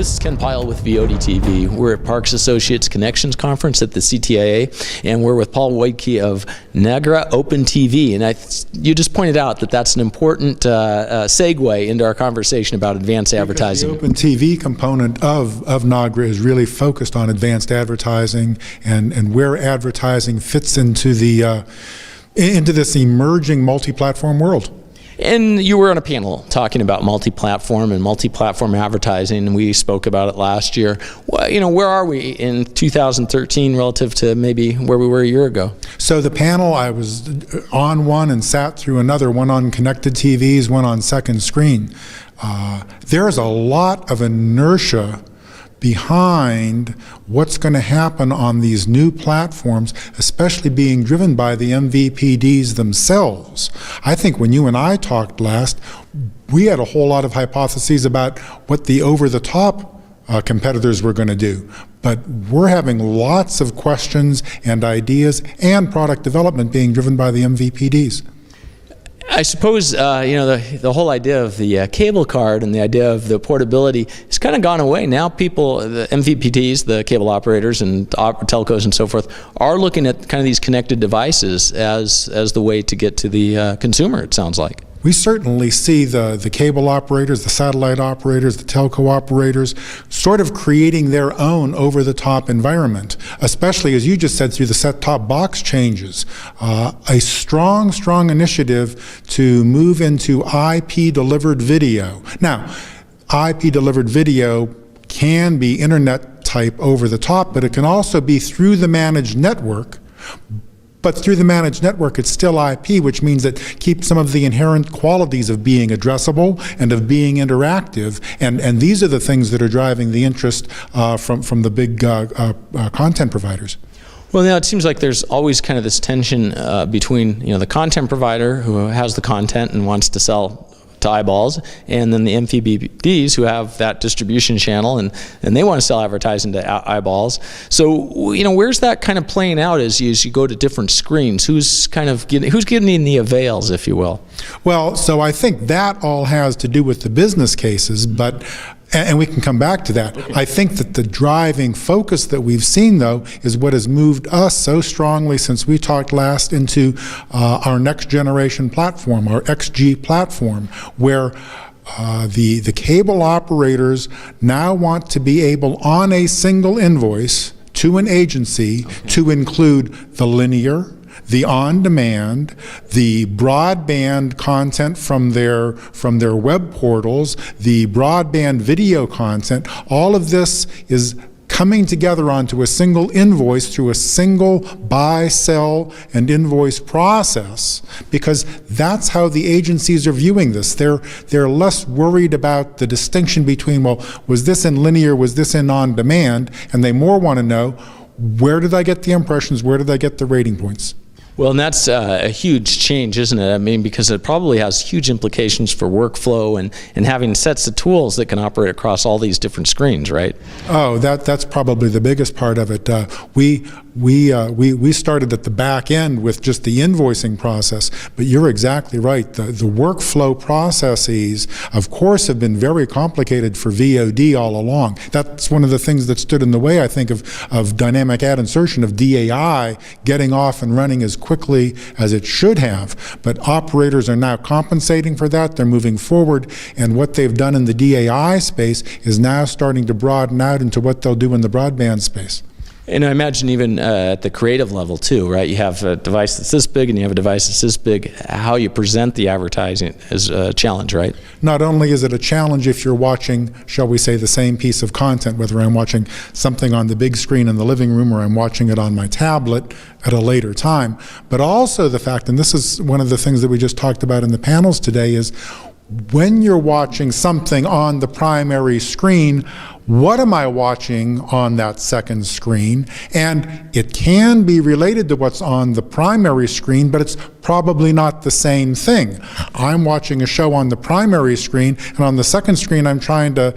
This is Ken Pyle with VOD TV. We're at Parks Associates Connections Conference at the CTIA, and we're with Paul Woidke of Nagra Open TV. And you just pointed out that that's an important segue into our conversation about advanced advertising. The Open TV component of Nagra is really focused on advanced advertising and where advertising fits into the into this emerging multi-platform world. And you were on a panel talking about multi-platform and multi-platform advertising, and we spoke about it last year. Well, you know, where are we in 2013 relative to maybe where we were a year ago? So the panel, I was on one and sat through another, one on connected TVs, one on second screen. There's a lot of inertia behind what's going to happen on these new platforms, especially being driven by the MVPDs themselves. I think when you and I talked last, we had a whole lot of hypotheses about what the over-the-top competitors were going to do. But we're having lots of questions and ideas and product development being driven by the MVPDs. I suppose, you know, the whole idea of the cable card and the idea of the portability has kind of gone away. Now people, the MVPDs, the cable operators and telcos and so forth, are looking at kind of these connected devices as the way to get to the consumer, it sounds like. We certainly see the cable operators, the satellite operators, the telco operators sort of creating their own over-the-top environment, especially, as you just said, through the set-top box changes. A strong, strong initiative to move into IP-delivered video. Now, IP-delivered video can be internet type over-the-top, but it can also be through the managed network. But through the managed network, it's still IP, which means it keeps some of the inherent qualities of being addressable and of being interactive. And these are the things that are driving the interest from the big content providers. Well, now it seems like there's always kind of this tension between, you know, the content provider who has the content and wants to sell to eyeballs, and then the MVPDs who have that distribution channel and they want to sell advertising to eyeballs. So, you know, where's that kind of playing out as you go to different screens? Who's getting the avails, if you will? Well, so I think that all has to do with the business cases, but and we can come back to that. Okay. I think that the driving focus that we've seen, though, is what has moved us so strongly since we talked last into our next generation platform, our XG platform, where the cable operators now want to be able, on a single invoice to an agency, to include the linear, the on-demand, the broadband content from their web portals, the broadband video content. All of this is coming together onto a single invoice through a single buy, sell, and invoice process, because that's how the agencies are viewing this. They're less worried about the distinction between, well, was this in linear, was this in on-demand, and they more want to know, where did I get the impressions, where did I get the rating points? Well, and that's a huge change, isn't it? I mean, because it probably has huge implications for workflow and having sets of tools that can operate across all these different screens, right? Oh, that's probably the biggest part of it. We started at the back end with just the invoicing process, but you're exactly right. The workflow processes, of course, have been very complicated for VOD all along. That's one of the things that stood in the way, I think, of dynamic ad insertion, of DAI getting off and running as quickly as it should have. But operators are now compensating for that. They're moving forward, and what they've done in the DAI space is now starting to broaden out into what they'll do in the broadband space. And I imagine even at the creative level too, right? You have a device that's this big and you have a device that's this big. How you present the advertising is a challenge, right? Not only is it a challenge if you're watching, shall we say, the same piece of content, whether I'm watching something on the big screen in the living room or I'm watching it on my tablet at a later time, but also the fact, and this is one of the things that we just talked about in the panels today, is when you're watching something on the primary screen, what am I watching on that second screen? And it can be related to what's on the primary screen, but it's probably not the same thing. I'm watching a show on the primary screen, and on the second screen I'm trying to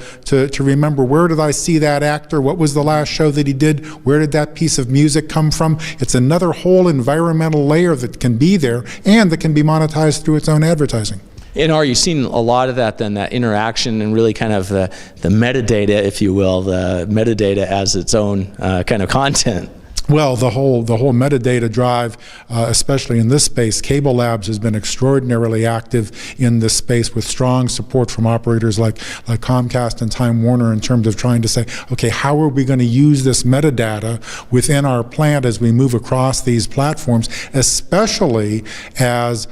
remember, where did I see that actor? What was the last show that he did? Where did that piece of music come from? It's another whole environmental layer that can be there and that can be monetized through its own advertising. And are you seeing a lot of that then, that interaction and really kind of the metadata, if you will, the metadata as its own kind of content? Well, the whole metadata drive, especially in this space, Cable Labs has been extraordinarily active in this space with strong support from operators like Comcast and Time Warner in terms of trying to say, okay, how are we going to use this metadata within our plant as we move across these platforms, especially as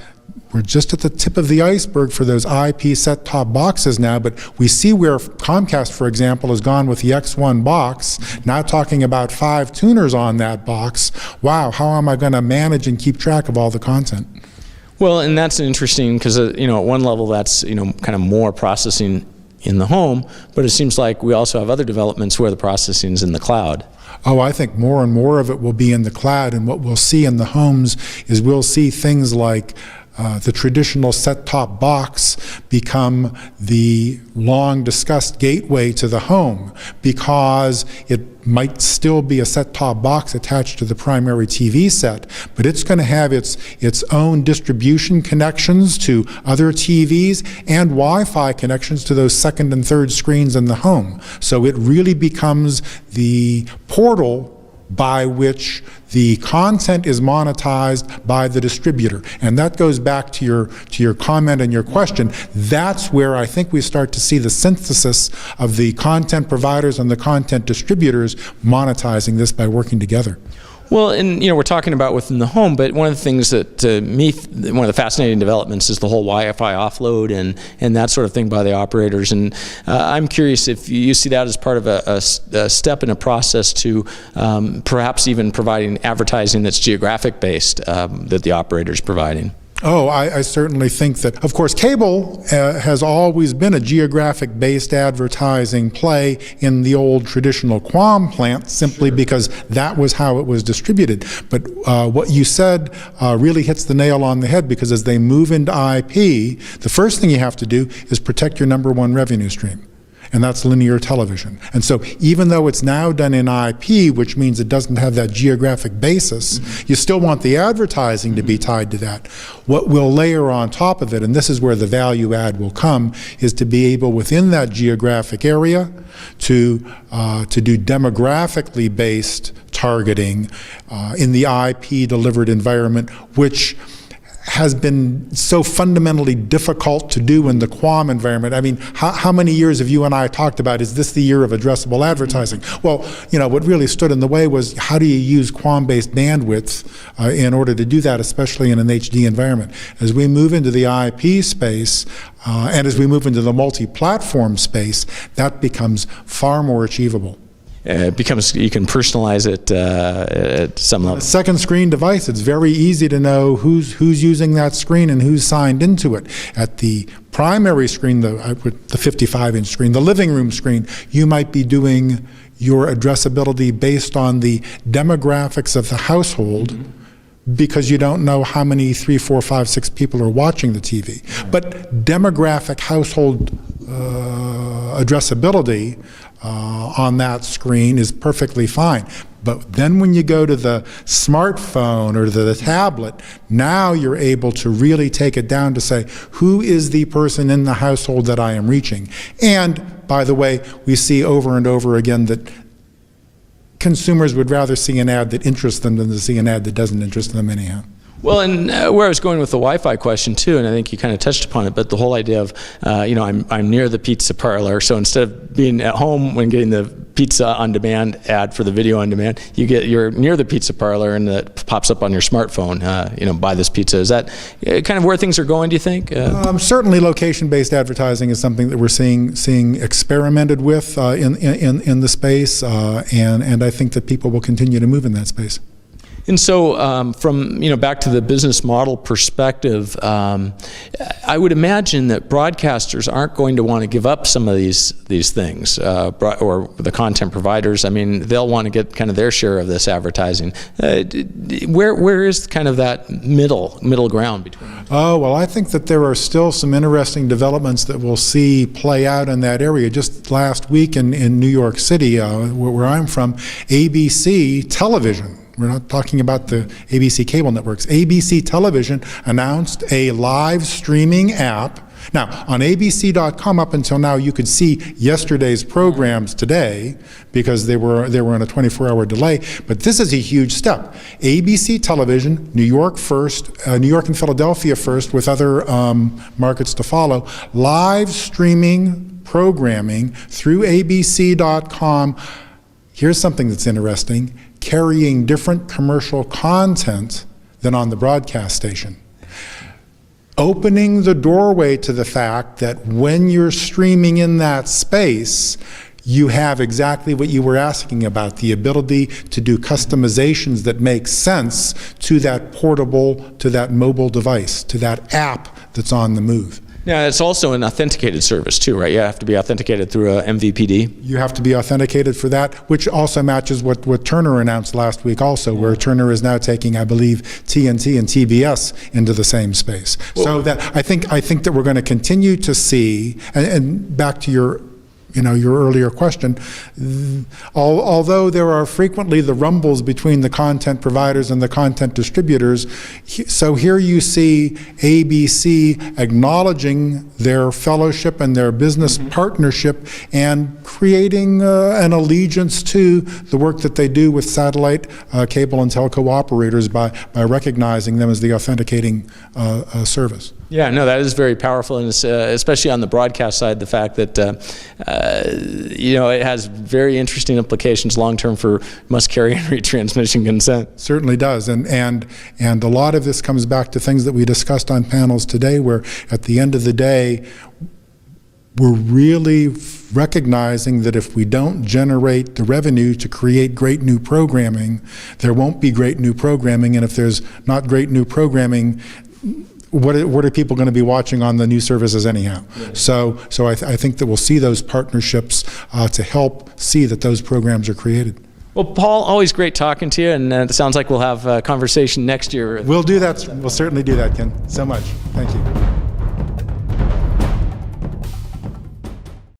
we're just at the tip of the iceberg for those IP set-top boxes now, but we see where Comcast, for example, has gone with the X1 box, now talking about 5 tuners on that box. Wow, how am I going to manage and keep track of all the content? Well, and that's interesting because, at one level that's, kind of more processing in the home, but it seems like we also have other developments where the processing is in the cloud. Oh, I think more and more of it will be in the cloud, and what we'll see in the homes is we'll see things like the traditional set-top box become the long-discussed gateway to the home, because it might still be a set-top box attached to the primary TV set, but it's going to have its own distribution connections to other TVs and Wi-Fi connections to those second and third screens in the home. So it really becomes the portal by which the content is monetized by the distributor. And that goes back to your comment and your question. That's where I think we start to see the synthesis of the content providers and the content distributors monetizing this by working together. Well, and we're talking about within the home, but one of the things that to me, one of the fascinating developments is the whole Wi-Fi offload and that sort of thing by the operators. And I'm curious if you see that as part of a step in a process to perhaps even providing advertising that's geographic based that the operator's providing. Oh, I certainly think that, of course, cable has always been a geographic-based advertising play in the old traditional QAM plant, simply because that was how it was distributed. But what you said really hits the nail on the head, because as they move into IP, the first thing you have to do is protect your number one revenue stream, and that's linear television. And so even though it's now done in IP, which means it doesn't have that geographic basis, you still want the advertising to be tied to that. What we'll layer on top of it, and this is where the value add will come, is to be able within that geographic area to do demographically based targeting in the IP delivered environment, which has been so fundamentally difficult to do in the QAM environment. I mean, how many years have you and I talked about, is this the year of addressable advertising? Well, what really stood in the way was, how do you use QAM-based bandwidth in order to do that, especially in an HD environment? As we move into the IP space, and as we move into the multi-platform space, that becomes far more achievable. It becomes, you can personalize it at some level. A second screen device, it's very easy to know who's using that screen and who's signed into it. At the primary screen, the 55-inch screen, the living room screen, you might be doing your addressability based on the demographics of the household, because you don't know how many 3, 4, 5, 6 people are watching the TV. But demographic household addressability on that screen is perfectly fine. But then when you go to the smartphone or the tablet, now you're able to really take it down to say, who is the person in the household that I am reaching? And by the way, we see over and over again that consumers would rather see an ad that interests them than to see an ad that doesn't interest them anyhow. Well, and where I was going with the Wi-Fi question too, and I think you kind of touched upon it, but the whole idea of, I'm near the pizza parlor, so instead of being at home when getting the pizza on demand ad for the video on demand, you're near the pizza parlor and it pops up on your smartphone, buy this pizza. Is that kind of where things are going, do you think? Certainly location-based advertising is something that we're seeing experimented with in the space, and I think that people will continue to move in that space. And so from, back to the business model perspective, I would imagine that broadcasters aren't going to want to give up some of these things, or the content providers. I mean, they'll want to get kind of their share of this advertising. Where is kind of that middle ground between them? Oh, well, I think that there are still some interesting developments that we'll see play out in that area. Just last week in New York City, where I'm from, ABC Television, we're not talking about the ABC cable networks, ABC Television announced a live streaming app Now, on abc.com up until now, you could see yesterday's programs today because they were on a 24-hour delay, but this is a huge step. ABC Television, New York first, New York and Philadelphia first, with other markets to follow, live streaming programming through abc.com. Here's something that's interesting, carrying different commercial content than on the broadcast station. Opening the doorway to the fact that when you're streaming in that space, you have exactly what you were asking about, the ability to do customizations that make sense to that portable, to that mobile device, to that app that's on the move. Yeah, it's also an authenticated service too, right? You have to be authenticated through a MVPD. You have to be authenticated for that, which also matches what Turner announced last week also, where Turner is now taking, I believe, TNT and TBS into the same space. So that I think that we're going to continue to see, and back to your earlier question, although there are frequently the rumbles between the content providers and the content distributors, so here you see ABC acknowledging their fellowship and their business partnership and creating an allegiance to the work that they do with satellite, cable, and telco operators by recognizing them as the authenticating service. Yeah, no, that is very powerful, and it's, especially on the broadcast side, the fact that it has very interesting implications long-term for must-carry and retransmission consent. Certainly does, and a lot of this comes back to things that we discussed on panels today, where at the end of the day, we're really recognizing that if we don't generate the revenue to create great new programming, there won't be great new programming, and if there's not great new programming, what are people going to be watching on the new services anyhow? Yeah. So I think that we'll see those partnerships to help see that those programs are created. Well, Paul, always great talking to you, and it sounds like we'll have a conversation next year. We'll do that. We'll certainly do that, Ken. So much. Thank you.